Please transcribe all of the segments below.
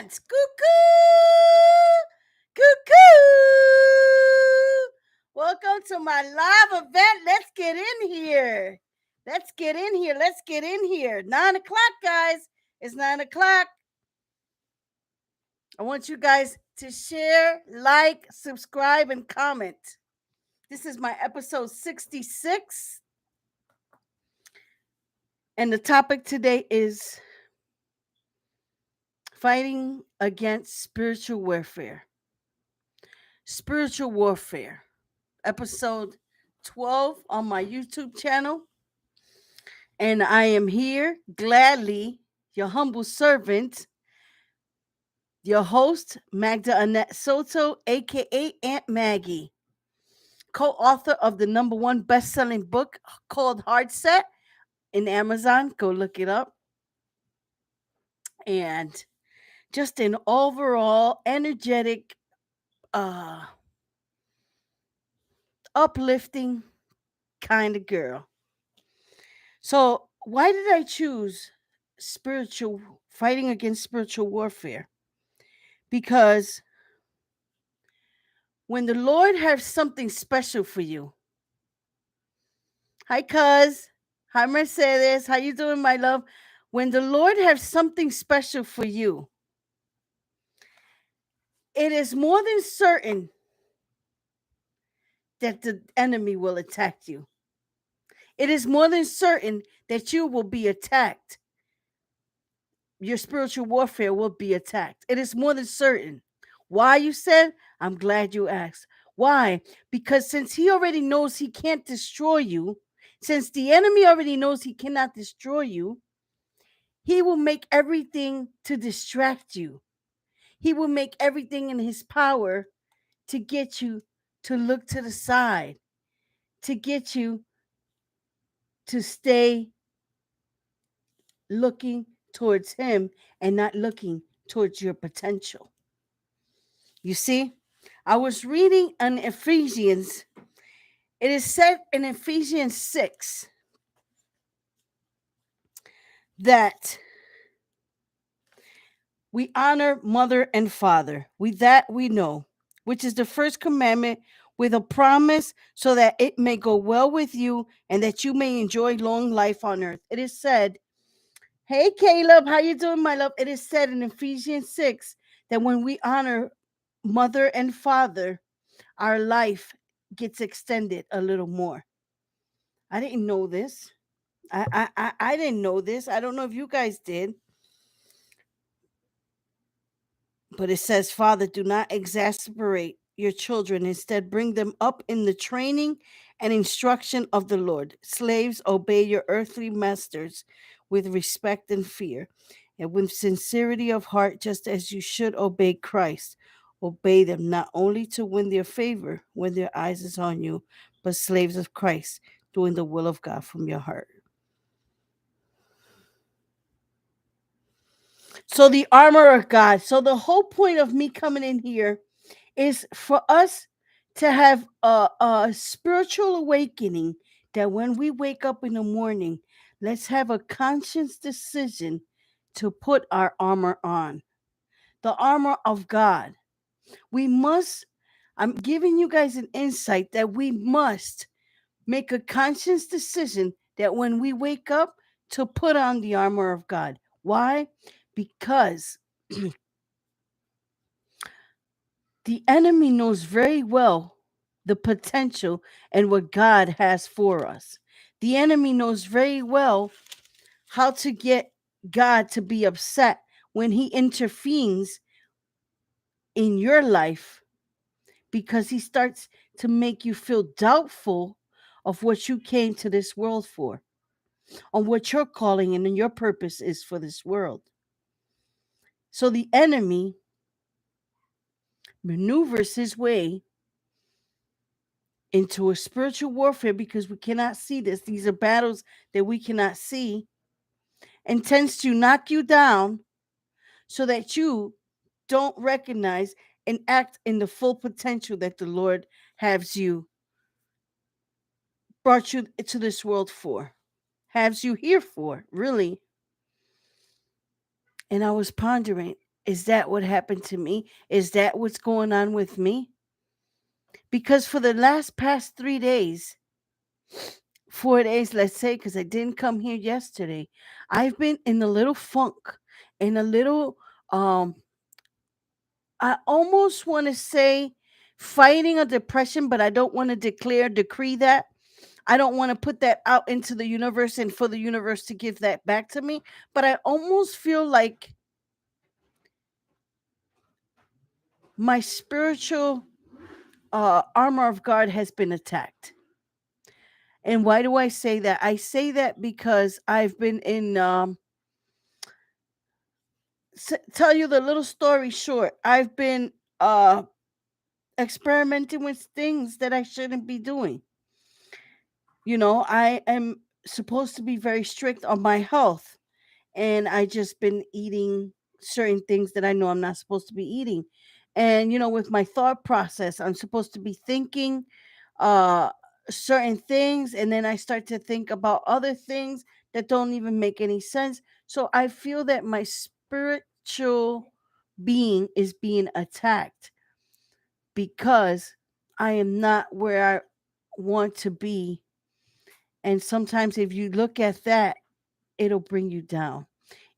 event. Cuckoo! Cuckoo! Welcome to my live event. Let's get in here. Let's get in here. Let's get in here. 9 o'clock, guys. It's 9 o'clock. I want you guys to share, like, subscribe, and comment. This is my episode 66. And the topic today is fighting against spiritual warfare. Spiritual warfare. Episode 12 on my YouTube channel. And I am here gladly, your humble servant, your host, Magda Annette Soto, aka Aunt Maggie, co-author of the #1 best-selling book called Hard Set in Amazon. Go look it up. And just an overall energetic, uplifting kind of girl. So why did I choose fighting against spiritual warfare? Because when the Lord has something special for you, hi cuz, hi Mercedes, how you doing, my love? When the Lord has something special for you, it is more than certain that the enemy will attack you. It is more than certain that you will be attacked. Your spiritual warfare will be attacked. It is more than certain. Why, you said? I'm glad you asked. Why? Because since he already knows he can't destroy you, since the enemy already knows he cannot destroy you, he will make everything to distract you. He will make everything in his power to get you to look to the side, to get you to stay looking towards him and not looking towards your potential. You see, I was reading in Ephesians. It is said in Ephesians 6 that we honor mother and father. We know, which is the first commandment with a promise so that it may go well with you and that you may enjoy long life on earth. It is said, hey Caleb, how you doing, my love? It is said in Ephesians 6 that when we honor mother and father, our life gets extended a little more. I didn't know this. I didn't know this. I don't know if you guys did. But it says, Father, do not exasperate your children. Instead, bring them up in the training and instruction of the Lord. Slaves, obey your earthly masters with respect and fear, and with sincerity of heart, just as you should obey Christ. Obey them not only to win their favor when their eyes is on you, but slaves of Christ, doing the will of God from your heart. So the armor of God. So the whole point of me coming in here is for us to have a spiritual awakening that when we wake up in the morning, let's have a conscious decision to put our armor on. The armor of God. I'm giving you guys an insight that we must make a conscious decision that when we wake up to put on the armor of God. Why? Because the enemy knows very well the potential and what God has for us. The enemy knows very well how to get God to be upset when he intervenes in your life, because he starts to make you feel doubtful of what you came to this world for, on what your calling and your purpose is for this world. So the enemy maneuvers his way into a spiritual warfare, because we cannot see this. These are battles that we cannot see, and tends to knock you down so that you don't recognize and act in the full potential that the Lord brought you to this world for, has you here for, really. And I was pondering, Is that what happened to me? Is that what's going on with me? Because for the last past 3 days, 4 days, let's say, because I didn't come here yesterday, I've been in a little funk, in a little, um, I almost want to say fighting a depression, but I don't want to decree that. I don't want to put that out into the universe and for the universe to give that back to me. But I almost feel like my spiritual armor of God has been attacked. And why do I say that? I say that because I've been in, tell you the little story short, I've been experimenting with things that I shouldn't be doing. I am supposed to be very strict on my health, and I just been eating certain things that I know I'm not supposed to be eating. And with my thought process, I'm supposed to be thinking uh certain things, and then I start to think about other things that don't even make any sense. So I feel that my spiritual being is being attacked because I am not where I want to be. And sometimes if you look at that, it'll bring you down.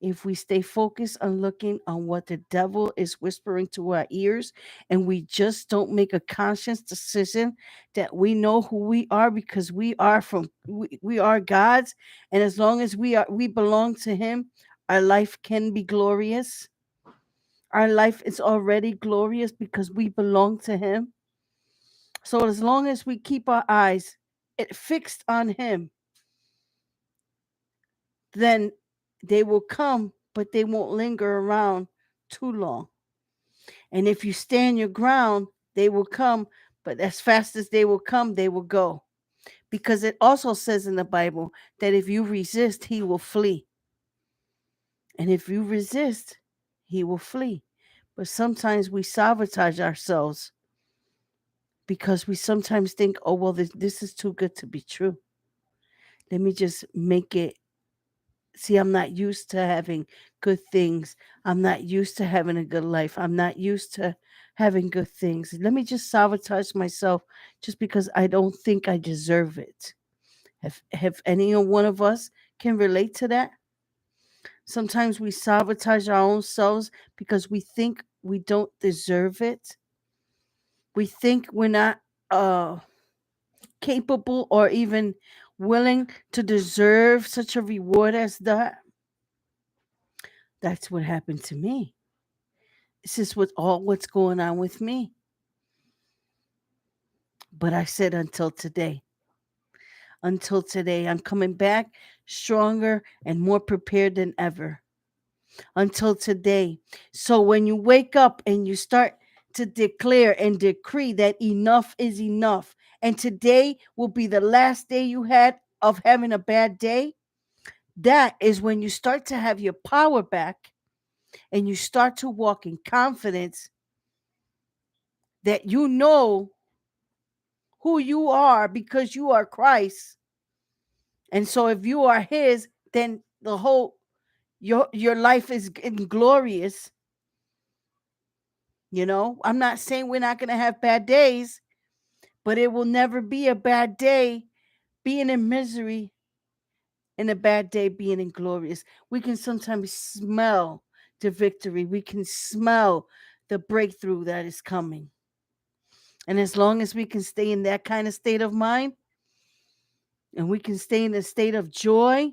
If we stay focused on looking on what the devil is whispering to our ears, and we just don't make a conscious decision that we know who we are, because we are God's, and as long as we belong to him, our life can be glorious. Our life is already glorious because we belong to him. So as long as we keep our eyes fixed on him, then they will come, but they won't linger around too long. And if you stand your ground, they will come, but as fast as they will come, they will go. Because it also says in the Bible that if you resist, he will flee. And if you resist, he will flee. But sometimes we sabotage ourselves because we sometimes think, oh, well, this is too good to be true. Let me just make it. See, I'm not used to having good things. I'm not used to having a good life. I'm not used to having good things. Let me just sabotage myself just because I don't think I deserve it. Have any one of us can relate to that? Sometimes we sabotage our own selves because we think we don't deserve it. We think we're not capable or even willing to deserve such a reward as that. That's what happened to me. This is what's going on with me. But I said until today. Until today, I'm coming back stronger and more prepared than ever. Until today. So when you wake up and you start to declare and decree that enough is enough, and today will be the last day you had of having a bad day, that is when you start to have your power back and you start to walk in confidence that you know who you are because you are Christ. And so if you are his, then the whole your life is glorious. I'm not saying we're not going to have bad days, but it will never be a bad day being in misery and a bad day being in glorious. We can sometimes smell the victory. We can smell the breakthrough that is coming. And as long as we can stay in that kind of state of mind, and we can stay in a state of joy,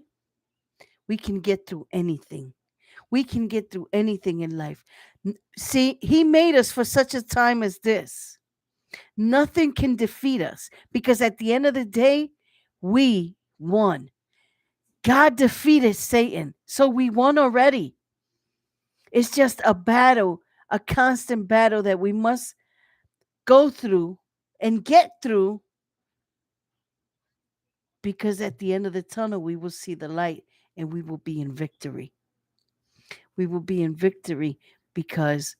we can get through anything. We can get through anything in life. See, he made us for such a time as this. Nothing can defeat us because at the end of the day, we won. God defeated Satan. So we won already. It's just a battle, a constant battle that we must go through and get through, because at the end of the tunnel, we will see the light and we will be in victory. We will be in victory because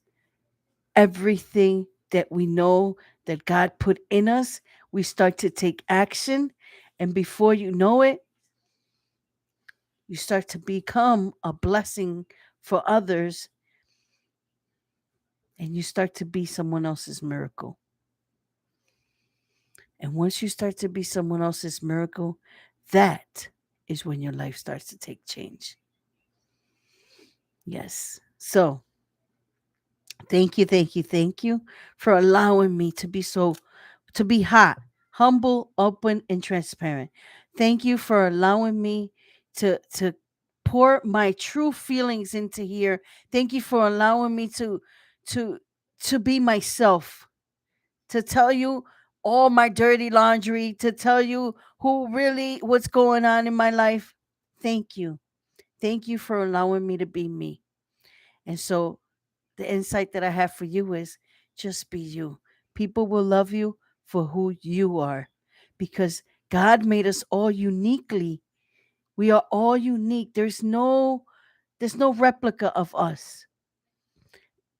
everything that we know that God put in us, we start to take action. And before you know it, you start to become a blessing for others. and you start to be someone else's miracle. And once you start to be someone else's miracle, that is when your life starts to take change. Yes. So thank you for allowing me to be to be hot, humble, open, and transparent. Thank you for allowing me to pour my true feelings into here. Thank you for allowing me to to be myself, to tell you all my dirty laundry, to tell you who really what's going on in my life. Thank you. Thank you for allowing me to be me. And so the insight that I have for you is just be you. People will love you for who you are because God made us all uniquely. We are all unique. There's no replica of us.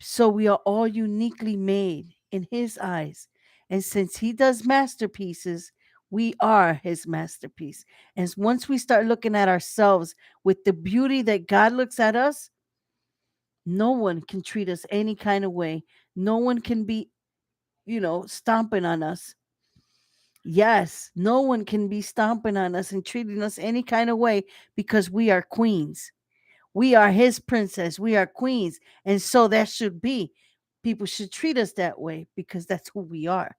So we are all uniquely made in his eyes. And since he does masterpieces, we are his masterpiece. And once we start looking at ourselves with the beauty that God looks at us, no one can treat us any kind of way. No one can be, stomping on us. Yes, no one can be stomping on us and treating us any kind of way because we are queens. We are his princess. We are queens. And so that should be. People should treat us that way because that's who we are.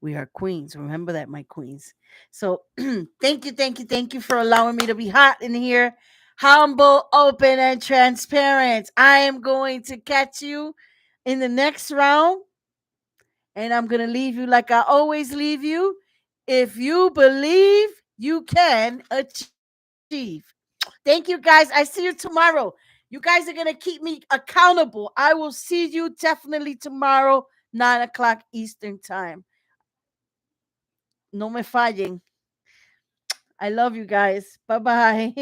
We are queens. Remember that, my queens. So thank you for allowing me to be hot in here. Humble, open, and transparent. I am going to catch you in the next round. And I'm going to leave you like I always leave you. If you believe, you can achieve. Thank you, guys. I see you tomorrow. You guys are going to keep me accountable. I will see you definitely tomorrow, 9 o'clock Eastern Time. No me fallen. I love you guys. Bye bye.